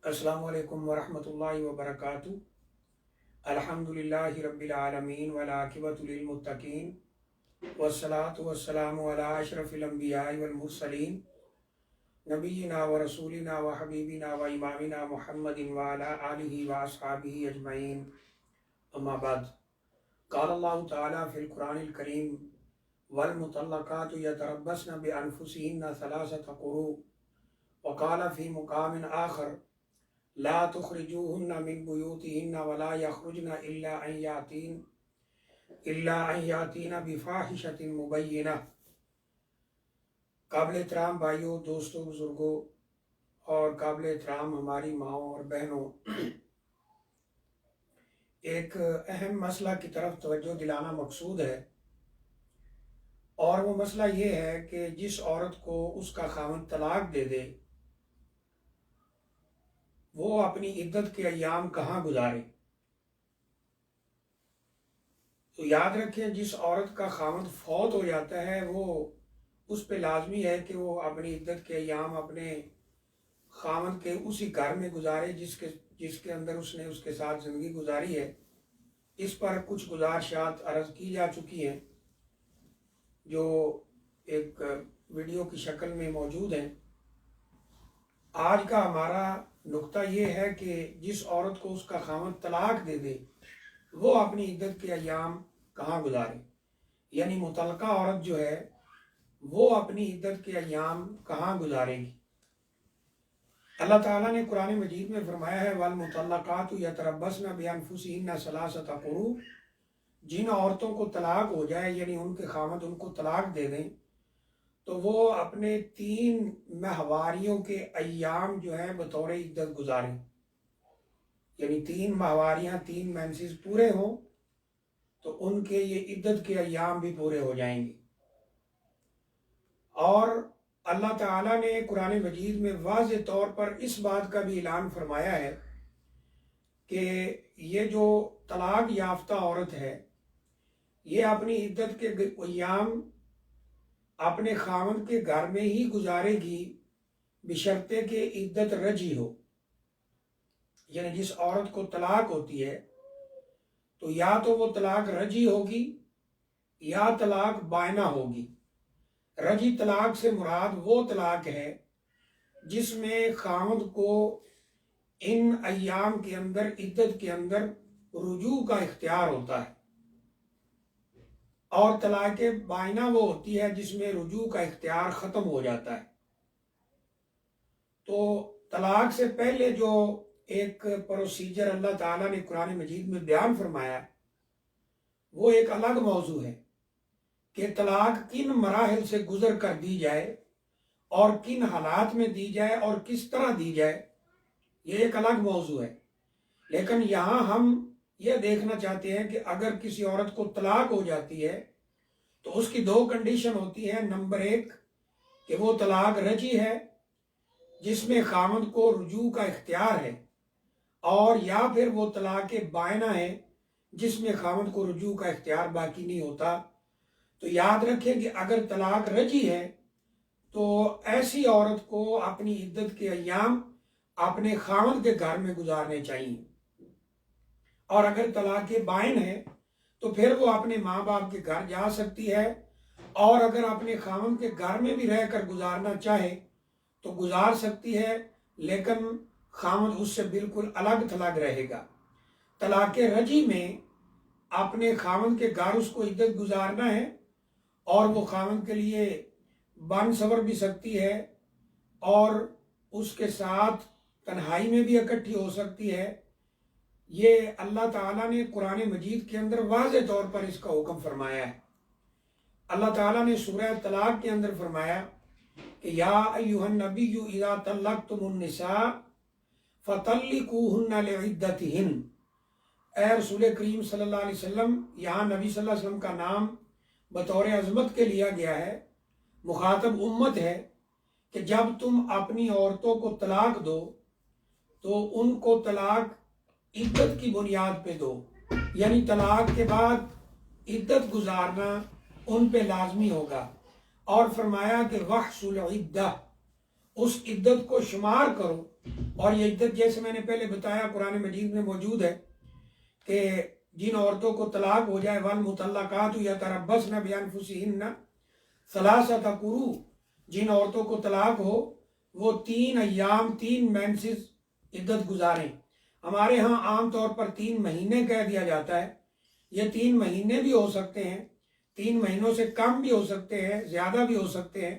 السلام علیکم ورحمۃ اللہ وبرکاتہ۔ الحمدللہ رب العالمین والعاقبۃ للمتقین والصلاۃ والسلام علی اشرف الانبیاء والمرسلین نبینا ورسولنا وحبیبنا وامامنا محمد وعلی آلہ واصحابہ اجمعین، اما بعد۔ قال اللہ تعالی فی القرآن الکریم والمطلقات یتربصن بانفسہن ثلاثۃ قروء، وقال فی مقام آخر لا تخرجوهن من بيوتهن ولا يخرجن إلا أن يأتين بفاحشة مبينة۔ قابل احترام بھائیوں، دوستوں، بزرگوں اور قابل احترام ہماری ماؤں اور بہنوں، ایک اہم مسئلہ کی طرف توجہ دلانا مقصود ہے، اور وہ مسئلہ یہ ہے کہ جس عورت کو اس کا خاوند طلاق دے دے وہ اپنی عدت کے ایام کہاں گزارے۔ تو یاد رکھیں، جس عورت کا خاوند فوت ہو جاتا ہے وہ اس پہ لازمی ہے کہ وہ اپنی عدت کے ایام اپنے خاوند کے اسی گھر میں گزارے جس کے اندر اس نے اس کے ساتھ زندگی گزاری ہے۔ اس پر کچھ گزارشات عرض کی جا چکی ہیں جو ایک ویڈیو کی شکل میں موجود ہیں۔ آج کا ہمارا نقطہ یہ ہے کہ جس عورت کو اس کا خاوند طلاق دے دے وہ اپنی عدت کے ایام کہاں گزارے، یعنی مطلقہ عورت جو ہے وہ اپنی عدت کے ایام کہاں گزارے گی۔ اللہ تعالیٰ نے قرآن مجید میں فرمایا ہے والمطلقات یتربصن بانفسہن ثلاثۃ قروء، جن عورتوں کو طلاق ہو جائے یعنی ان کے خاوند ان کو طلاق دے دیں تو وہ اپنے 3 ماہواریوں کے ایام جو ہیں بطور عدت گزاریں، یعنی 3 ماہواریاں 3 مینسز پورے ہوں تو ان کے یہ عدت کے ایام بھی پورے ہو جائیں گے۔ اور اللہ تعالیٰ نے قرآن مجید میں واضح طور پر اس بات کا بھی اعلان فرمایا ہے کہ یہ جو طلاق یافتہ عورت ہے یہ اپنی عدت کے ایام اپنے خاوند کے گھر میں ہی گزارے گی بشرطے کہ عدت رجی ہو، یعنی جس عورت کو طلاق ہوتی ہے تو یا تو وہ طلاق رجی ہوگی یا طلاق بائنہ ہوگی۔ رجی طلاق سے مراد وہ طلاق ہے جس میں خاوند کو ان ایام کے اندر عدت کے اندر رجوع کا اختیار ہوتا ہے، اور طلاق بائنہ وہ ہوتی ہے جس میں رجوع کا اختیار ختم ہو جاتا ہے۔ تو طلاق سے پہلے جو ایک پروسیجر اللہ تعالیٰ نے قرآن مجید میں بیان فرمایا وہ ایک الگ موضوع ہے کہ طلاق کن مراحل سے گزر کر دی جائے اور کن حالات میں دی جائے اور کس طرح دی جائے، یہ ایک الگ موضوع ہے۔ لیکن یہاں ہم یہ دیکھنا چاہتے ہیں کہ اگر کسی عورت کو طلاق ہو جاتی ہے تو اس کی 2 کنڈیشن ہوتی ہے۔ نمبر 1 کہ وہ طلاق رجی ہے جس میں خاوند کو رجوع کا اختیار ہے، اور یا پھر وہ طلاق بائنہ ہے جس میں خاوند کو رجوع کا اختیار باقی نہیں ہوتا۔ تو یاد رکھیں کہ اگر طلاق رجی ہے تو ایسی عورت کو اپنی عدت کے ایام اپنے خاوند کے گھر میں گزارنے چاہیے، اور اگر طلاق بائن ہے تو پھر وہ اپنے ماں باپ کے گھر جا سکتی ہے، اور اگر اپنے خاوند کے گھر میں بھی رہ کر گزارنا چاہے تو گزار سکتی ہے، لیکن خاوند اس سے بالکل الگ تھلگ رہے گا۔ طلاق رجی میں اپنے خاوند کے گھر اس کو عدت گزارنا ہے، اور وہ خاوند کے لیے بن سور بھی سکتی ہے اور اس کے ساتھ تنہائی میں بھی اکٹھی ہو سکتی ہے۔ یہ اللہ تعالیٰ نے قرآن مجید کے اندر واضح طور پر اس کا حکم فرمایا ہے۔ اللہ تعالیٰ نے سورہ طلاق کے اندر فرمایا کہ یا ایھا النبی اذا طلقتم النساء فطلقوہن لعدتہن۔ اے رسول کریم صلی اللہ علیہ وسلم، یہاں نبی صلی اللہ علیہ وسلم کا نام بطور عظمت کے لیا گیا ہے، مخاطب امت ہے کہ جب تم اپنی عورتوں کو طلاق دو تو ان کو طلاق عدت کی بنیاد پہ دو، یعنی طلاق کے بعد عدت گزارنا ان پہ لازمی ہوگا۔ اور فرمایا کہ وحص العدہ، اس عدت کو شمار کرو. اور یہ عدت جیسے میں نے پہلے بتایا قرآن مجید میں موجود ہے کہ جن عورتوں کو طلاق ہو جائے والمطلقات یتربصن بانفسہن ثلاثۃ قروء، جن عورتوں کو طلاق ہو وہ 3 ایام 3 مینسز عدت گزاریں. ہمارے ہاں عام طور پر 3 مہینے کہہ دیا جاتا ہے. یہ 3 مہینے بھی ہو سکتے ہیں، 3 مہینوں سے کم بھی ہو سکتے ہیں، زیادہ بھی ہو سکتے ہیں،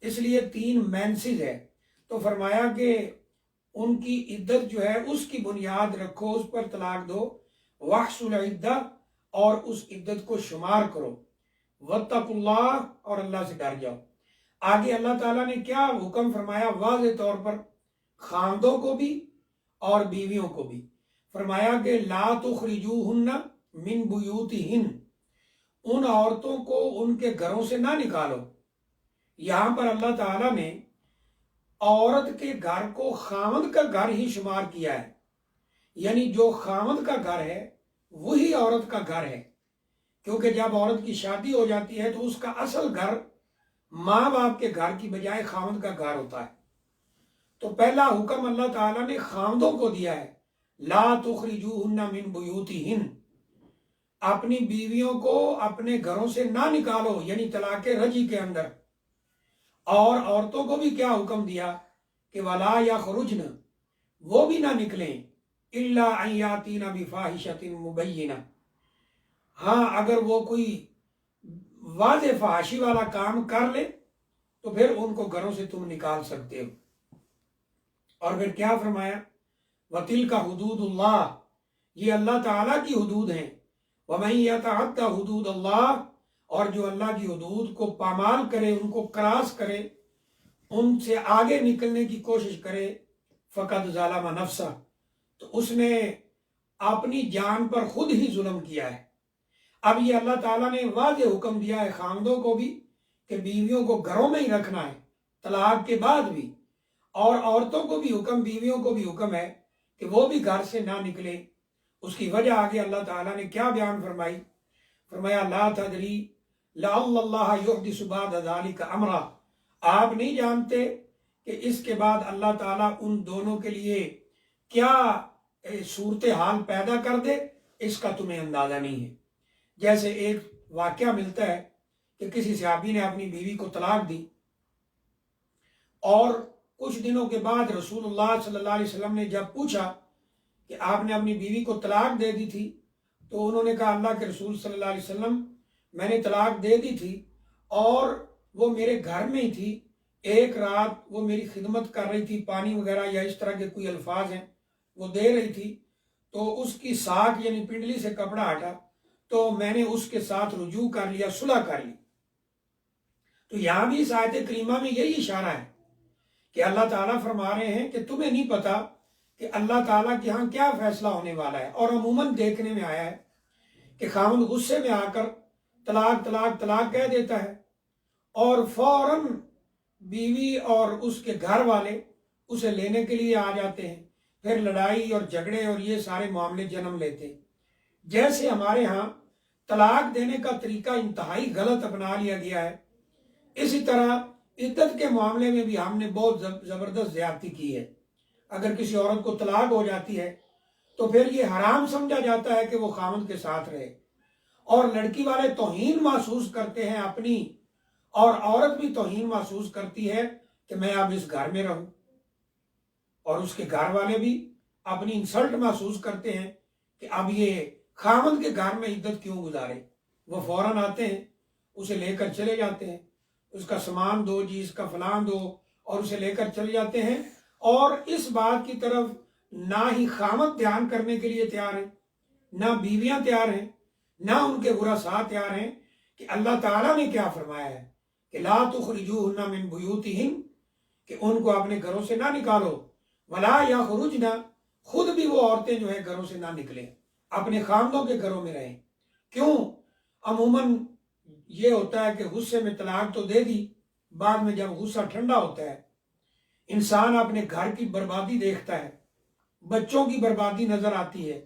اس لیے 3 مینسز ہے. تو فرمایا کہ ان کی عدت جو ہے اس کی بنیاد رکھو، اس پر طلاق دو. واحصوا العدہ، اور اس عدت کو شمار کرو. واتقوا اللہ، اور اللہ سے ڈر جاؤ. آگے اللہ تعالیٰ نے کیا حکم فرمایا واضح طور پر، خاندوں کو بھی اور بیویوں کو بھی. فرمایا کہ لا تخرجوہن من بیوتہن، ان عورتوں کو ان کے گھروں سے نہ نکالو. یہاں پر اللہ تعالیٰ نے عورت کے گھر کو خاوند کا گھر ہی شمار کیا ہے، یعنی جو خاوند کا گھر ہے وہی عورت کا گھر ہے. کیونکہ جب عورت کی شادی ہو جاتی ہے تو اس کا اصل گھر ماں باپ کے گھر کی بجائے خاوند کا گھر ہوتا ہے. تو پہلا حکم اللہ تعالیٰ نے خاوندوں کو دیا ہے، لا تخرجوہن من بیوتہن، اپنی بیویوں کو اپنے گھروں سے نہ نکالو، یعنی طلاق رجعی کے اندر. اور عورتوں کو بھی کیا حکم دیا کہ ولا یخرجن، وہ بھی نہ نکلیں، الا ان یاتین بفاحشۃ مبینہ، ہاں اگر وہ کوئی واضح فحاشی والا کام کر لے تو پھر ان کو گھروں سے تم نکال سکتے ہو. اور پھر کیا فرمایا، وَتِلْكَ حُدُودُ اللَّهِ، یہ اللہ تعالیٰ کی حدود ہیں. وَمَن يَتَعَدَّ حُدُودَ اللَّهِ، اور جو اللہ کی حدود کو پامال کرے، ان کو کراس کرے، ان سے آگے نکلنے کی کوشش کرے، فَقَدْ ظَلَمَ نَفْسَهُ، تو اس نے اپنی جان پر خود ہی ظلم کیا ہے. اب یہ اللہ تعالیٰ نے واضح حکم دیا ہے خاندوں کو بھی کہ بیویوں کو گھروں میں ہی رکھنا ہے طلاق کے بعد بھی، اور عورتوں کو بھی حکم، بیویوں کو بھی حکم ہے کہ وہ بھی گھر سے نہ نکلے. اس کی وجہ آگے اللہ تعالیٰ نے کیا بیان فرمائی، فرمایا لا تدری لعل اللہ یحدث بعد ذلک امرا، آپ نہیں جانتے کہ اس کے بعد اللہ تعالیٰ ان دونوں کے لیے کیا صورتحال پیدا کر دے، اس کا تمہیں اندازہ نہیں ہے. جیسے ایک واقعہ ملتا ہے کہ کسی صحابی نے اپنی بیوی کو طلاق دی، اور کچھ دنوں کے بعد رسول اللہ صلی اللہ علیہ وسلم نے جب پوچھا کہ آپ نے اپنی بیوی کو طلاق دے دی تھی، تو انہوں نے کہا اللہ کے رسول صلی اللہ علیہ وسلم میں نے طلاق دے دی تھی اور وہ میرے گھر میں ہی تھی، ایک رات وہ میری خدمت کر رہی تھی، پانی وغیرہ یا اس طرح کے کوئی الفاظ ہیں وہ دے رہی تھی، تو اس کی ساکھ یعنی پنڈلی سے کپڑا ہٹا تو میں نے اس کے ساتھ رجوع کر لیا، صلح کر لی. تو یہاں بھی اس آیت کریمہ میں یہی اشارہ ہے کہ اللہ تعالیٰ فرما رہے ہیں کہ تمہیں نہیں پتا کہ اللہ تعالیٰ کے ہاں کیا فیصلہ ہونے والا ہے. اور عموماً دیکھنے میں آیا ہے کہ خاوند غصے میں آ کر طلاق طلاق طلاق کہہ دیتا ہے، اور فوراً بیوی اور اس کے گھر والے اسے لینے کے لیے آ جاتے ہیں، پھر لڑائی اور جھگڑے اور یہ سارے معاملے جنم لیتے ہیں. جیسے ہمارے ہاں طلاق دینے کا طریقہ انتہائی غلط اپنا لیا گیا ہے، اسی طرح عدت کے معاملے میں بھی ہم نے بہت زبردست زیادتی کی ہے. اگر کسی عورت کو طلاق ہو جاتی ہے تو پھر یہ حرام سمجھا جاتا ہے کہ وہ خاوند کے ساتھ رہے، اور لڑکی والے توہین محسوس کرتے ہیں اپنی، اور عورت بھی توہین محسوس کرتی ہے کہ میں اب اس گھر میں رہوں، اور اس کے گھر والے بھی اپنی انسلٹ محسوس کرتے ہیں کہ اب یہ خاوند کے گھر میں عدت کیوں گزارے. وہ فوراً آتے ہیں، اسے لے کر چلے جاتے ہیں، اس کا سامان دو جی، اس کا فلان دو، اور اسے لے کر چلے جاتے ہیں. اور اس بات کی طرف نہ ہی خاوند دھیان کرنے کے لیے تیار ہیں، نہ بیویاں تیار ہیں، نہ ان کے ورثاء تیار ہیں کہ اللہ تعالیٰ نے کیا فرمایا ہے کہ لا تخرجوہن من بیوتہن، کہ ان کو اپنے گھروں سے نہ نکالو، ولا یخرجن، خود بھی وہ عورتیں جو ہیں گھروں سے نہ نکلیں، اپنے خاندوں کے گھروں میں رہیں. کیوں؟ عموماً یہ ہوتا ہے کہ غصے میں طلاق تو دے دی، بعد میں جب غصہ ٹھنڈا ہوتا ہے انسان اپنے گھر کی بربادی دیکھتا ہے، بچوں کی بربادی نظر آتی ہے،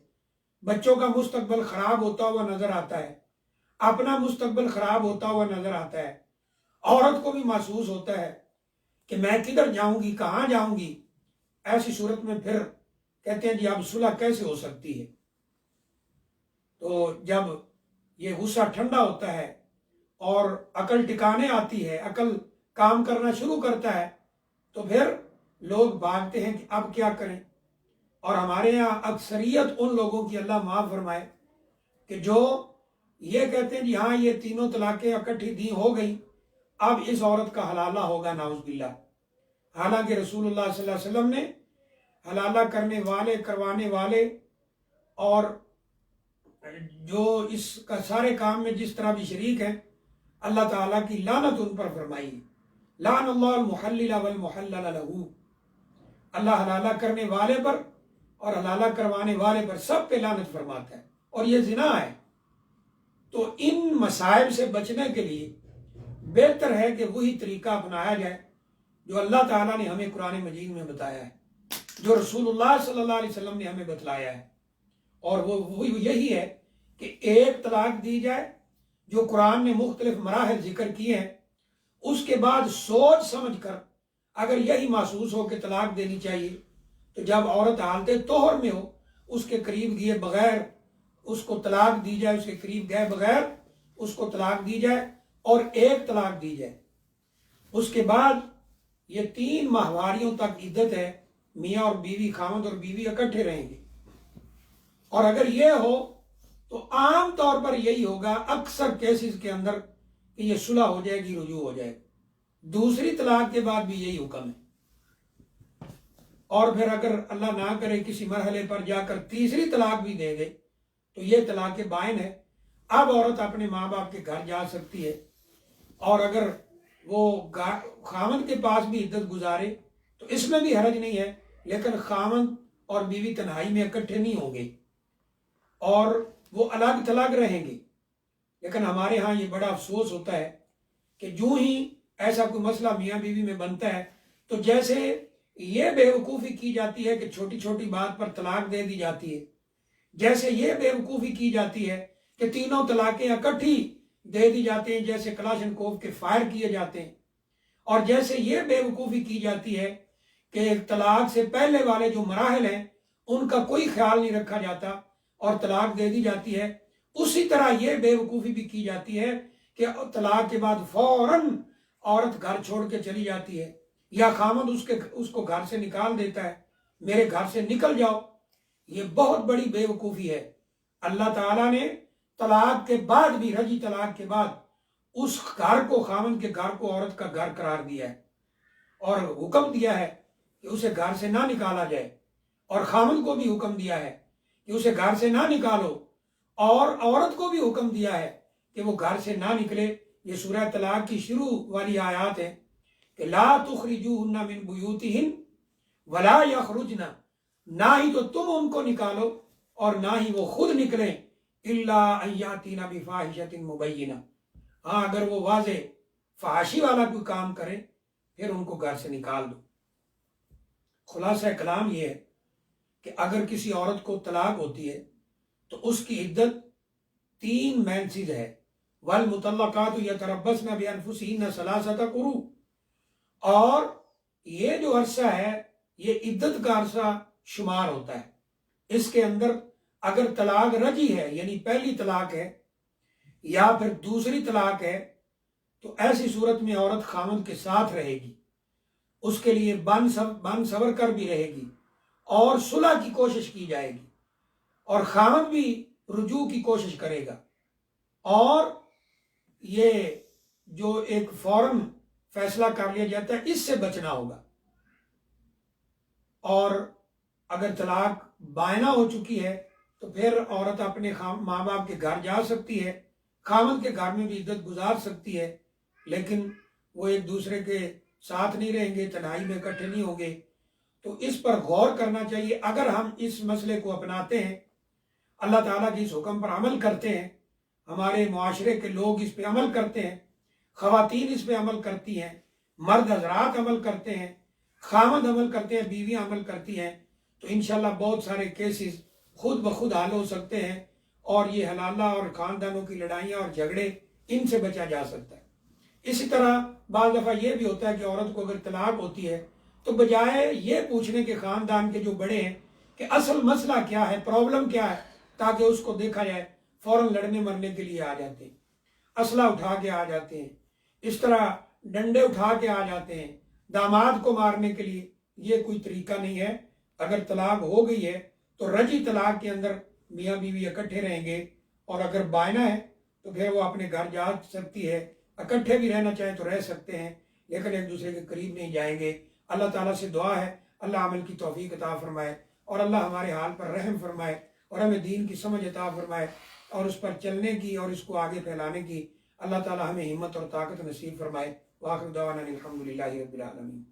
بچوں کا مستقبل خراب ہوتا ہوا نظر آتا ہے، اپنا مستقبل خراب ہوتا ہوا نظر آتا ہے. عورت کو بھی محسوس ہوتا ہے کہ میں کدھر جاؤں گی، کہاں جاؤں گی، ایسی صورت میں پھر کہتے ہیں جی اب صلح کیسے ہو سکتی ہے؟ تو جب یہ غصہ ٹھنڈا ہوتا ہے اور عقل ٹکانے آتی ہے، عقل کام کرنا شروع کرتا ہے، تو پھر لوگ بھاگتے ہیں کہ اب کیا کریں۔ اور ہمارے یہاں اکثریت ان لوگوں کی اللہ معاف فرمائے کہ جو یہ کہتے ہیں جی ہاں یہ تینوں طلاقیں اکٹھی دی ہو گئی، اب اس عورت کا حلالہ ہوگا نعوذ باللہ۔ حالانکہ رسول اللہ صلی اللہ علیہ وسلم نے حلالہ کرنے والے، کروانے والے اور جو اس کا سارے کام میں جس طرح بھی شریک ہیں، اللہ تعالیٰ کی لعنت ان پر فرمائی ہے۔ لعن اللہ المحلل والمحلل لہ، اللہ حلالہ کرنے والے پر اور حلالہ کروانے والے پر سب پہ لعنت فرماتا ہے، اور یہ زنا ہے۔ تو ان مصائب سے بچنے کے لیے بہتر ہے کہ وہی طریقہ اپنایا جائے جو اللہ تعالیٰ نے ہمیں قرآن مجید میں بتایا ہے، جو رسول اللہ صلی اللہ علیہ وسلم نے ہمیں بتلایا ہے، اور وہ یہی ہے کہ ایک طلاق دی جائے جو قرآن نے مختلف مراحل ذکر کیے ہیں، اس کے بعد سوچ سمجھ کر اگر یہی محسوس ہو کہ طلاق دینی چاہیے تو جب عورت حالت طہر میں ہو اس کے قریب گئے بغیر اس کو طلاق دی جائے، اس کے قریب گئے بغیر اس کو طلاق دی جائے اور ایک طلاق دی جائے۔ اس کے بعد یہ 3 ماہواریوں تک عدت ہے، میاں اور بیوی، خاوند اور بیوی اکٹھے رہیں گے۔ اور اگر یہ ہو تو عام طور پر یہی ہوگا اکثر کیسز کے اندر کہ یہ صلح ہو جائے گی، رجوع ہو جائے گی۔ دوسری طلاق کے بعد بھی یہی حکم ہے، اور پھر اگر اللہ نہ کرے کسی مرحلے پر جا کر تیسری طلاق بھی دے دے تو یہ طلاق بائن ہے۔ اب عورت اپنے ماں باپ کے گھر جا سکتی ہے، اور اگر وہ خاوند کے پاس بھی عدت گزارے تو اس میں بھی حرج نہیں ہے، لیکن خاوند اور بیوی تنہائی میں اکٹھے نہیں ہوں گے اور وہ الگ تھلگ رہیں گے۔ لیکن ہمارے ہاں یہ بڑا افسوس ہوتا ہے کہ جو ہی ایسا کوئی مسئلہ میاں بیوی میں بنتا ہے تو جیسے یہ بے وقوفی کی جاتی ہے کہ چھوٹی چھوٹی بات پر طلاق دے دی جاتی ہے، جیسے یہ بے وقوفی کی جاتی ہے کہ تینوں طلاقیں اکٹھی دے دی جاتے ہیں جیسے کلاشنکوف کے فائر کیے جاتے ہیں، اور جیسے یہ بے وقوفی کی جاتی ہے کہ طلاق سے پہلے والے جو مراحل ہیں ان کا کوئی خیال نہیں رکھا جاتا اور طلاق دے دی جاتی ہے، اسی طرح یہ بے وقوفی بھی کی جاتی ہے کہ طلاق کے بعد فوراً عورت گھر چھوڑ کے چلی جاتی ہے، یا خامد اس کو گھر سے نکال دیتا ہے، میرے گھر سے نکل جاؤ۔ یہ بہت بڑی بے وقوفی ہے۔ اللہ تعالیٰ نے طلاق کے بعد بھی، رجی طلاق کے بعد، اس گھر کو، خامد کے گھر کو عورت کا گھر قرار دیا ہے اور حکم دیا ہے کہ اسے گھر سے نہ نکالا جائے، اور خامد کو بھی حکم دیا ہے کہ اسے گھر سے نہ نکالو، اور عورت کو بھی حکم دیا ہے کہ وہ گھر سے نہ نکلے۔ یہ سورہ طلاق کی شروع والی آیات ہے کہ لا تخرجوہن من بیوتہن ولا یخرجن، نہ ہی تو تم ان کو نکالو اور نہ ہی وہ خود نکلیں، الا ان یاتین بفاحشۃ مبینہ، ہاں اگر وہ واضح فحاشی والا کوئی کام کرے پھر ان کو گھر سے نکال دو۔ خلاصہ کلام یہ ہے کہ اگر کسی عورت کو طلاق ہوتی ہے تو اس کی عدت 3 مینسز ہے، والمطلقات یتربصن بانفسہن ثلاثۃ قروء، اور یہ جو عرصہ ہے یہ عدت کا عرصہ شمار ہوتا ہے۔ اس کے اندر اگر طلاق رجی ہے یعنی پہلی طلاق ہے یا پھر دوسری طلاق ہے تو ایسی صورت میں عورت خاوند کے ساتھ رہے گی، اس کے لیے بن سور کر بھی رہے گی اور صلح کی کوشش کی جائے گی، اور خاوند بھی رجوع کی کوشش کرے گا، اور یہ جو ایک فوراً فیصلہ کر لیا جاتا ہے اس سے بچنا ہوگا۔ اور اگر طلاق بائنہ ہو چکی ہے تو پھر عورت اپنے ماں باپ کے گھر جا سکتی ہے، خاوند کے گھر میں بھی عدت گزار سکتی ہے، لیکن وہ ایک دوسرے کے ساتھ نہیں رہیں گے، تنہائی میں اکٹھے نہیں ہوں گے۔ تو اس پر غور کرنا چاہیے۔ اگر ہم اس مسئلے کو اپناتے ہیں، اللہ تعالیٰ کے اس حکم پر عمل کرتے ہیں، ہمارے معاشرے کے لوگ اس پہ عمل کرتے ہیں، خواتین اس پہ عمل کرتی ہیں، مرد حضرات عمل کرتے ہیں، خاوند عمل کرتے ہیں، بیویاں عمل کرتی ہیں، تو انشاءاللہ بہت سارے کیسز خود بخود حل ہو سکتے ہیں، اور یہ حلالہ اور خاندانوں کی لڑائیاں اور جھگڑے ان سے بچا جا سکتا ہے۔ اسی طرح بعض دفعہ یہ بھی ہوتا ہے کہ عورت کو اگر طلاق ہوتی ہے تو بجائے یہ پوچھنے کے خاندان کے جو بڑے ہیں کہ اصل مسئلہ کیا ہے، پرابلم کیا ہے، تاکہ اس کو دیکھا جائے، فوراً لڑنے مرنے کے لیے آ جاتے ہیں، اسلحہ اٹھا کے آ جاتے ہیں، اس طرح ڈنڈے اٹھا کے آ جاتے ہیں داماد کو مارنے کے لیے۔ یہ کوئی طریقہ نہیں ہے۔ اگر طلاق ہو گئی ہے تو رجی طلاق کے اندر میاں بیوی اکٹھے رہیں گے، اور اگر بائنا ہے تو پھر وہ اپنے گھر جا سکتی ہے، اکٹھے بھی رہنا چاہیں تو رہ سکتے ہیں، لیکن ایک دوسرے کے قریب نہیں جائیں گے۔ اللہ تعالیٰ سے دعا ہے اللہ عمل کی توفیق عطا فرمائے، اور اللہ ہمارے حال پر رحم فرمائے، اور ہمیں دین کی سمجھ عطا فرمائے، اور اس پر چلنے کی اور اس کو آگے پھیلانے کی اللہ تعالیٰ ہمیں ہمت اور طاقت نصیب فرمائے۔ وآخر دعوانا الحمدللہ رب العالمین۔